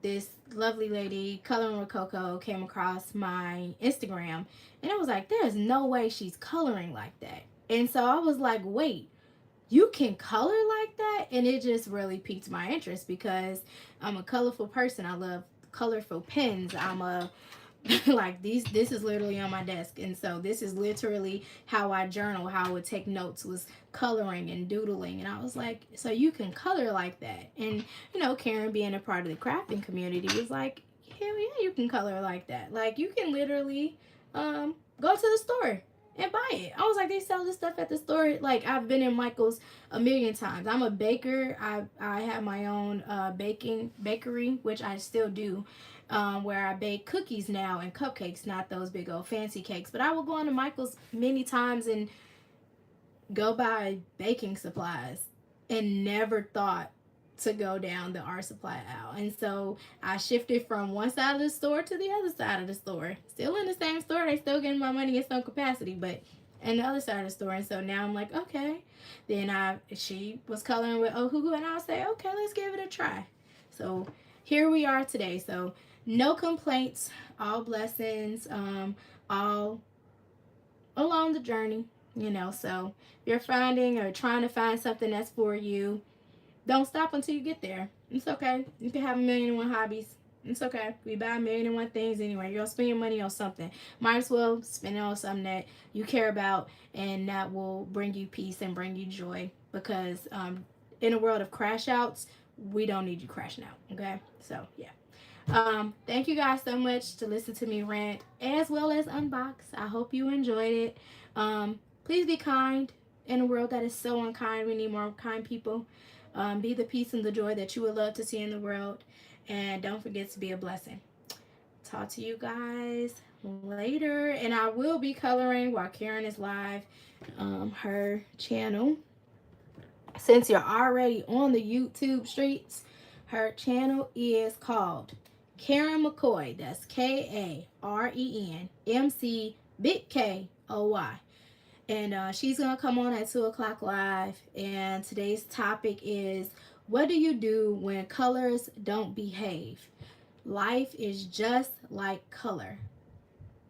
this lovely lady, Coloring with Coco, came across my Instagram, and I was like, there's no way she's coloring like that. And so I was like, wait, you can color like that? And it just really piqued my interest because I'm a colorful person. I love colorful pens. I'm a like this is literally on my desk, and so this is literally how I journal, how I would take notes, was coloring and doodling. And I was like, so you can color like that? And Karen, being a part of the crafting community, was like, hell yeah, you can color like that. Like, you can literally go to the store and buy it. I was like, they sell this stuff at the store. Like, I've been in Michael's a million times. I'm a baker. I have my own bakery, which I still do, where I bake cookies now and cupcakes, not those big old fancy cakes. But I will go into Michael's many times and go buy baking supplies, and never thought to go down the art supply aisle. And so I shifted from one side of the store to the other side of the store. Still in the same store, they still getting my money at some capacity, but in the other side of the store. And so now I'm like, okay. Then she was coloring with Ohuhu, and I'll say, okay, let's give it a try. So here we are today. So no complaints, all blessings, all along the journey, you know. So if you're finding or trying to find something that's for you, don't stop until you get there. It's okay. You can have 1,000,001 hobbies. It's okay. We buy 1,000,001 things anyway. You're gonna spend your money on something. Might as well spend it on something that you care about and that will bring you peace and bring you joy. Because in a world of crash outs, we don't need you crashing out. Okay. So yeah. Thank you guys so much to listen to me rant as well as unbox. I hope you enjoyed it. Please be kind in a world that is so unkind. We need more kind people. Be the peace and the joy that you would love to see in the world. And don't forget to be a blessing. Talk to you guys later. And I will be coloring while Karen is live, her channel. Since you're already on the YouTube streets, her channel is called Karen McCoy. That's KAREN big KOY. And she's going to come on at 2 o'clock live. And today's topic is, what do you do when colors don't behave? Life is just like color.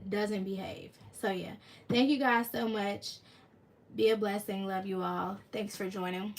Doesn't behave. So yeah. Thank you guys so much. Be a blessing. Love you all. Thanks for joining.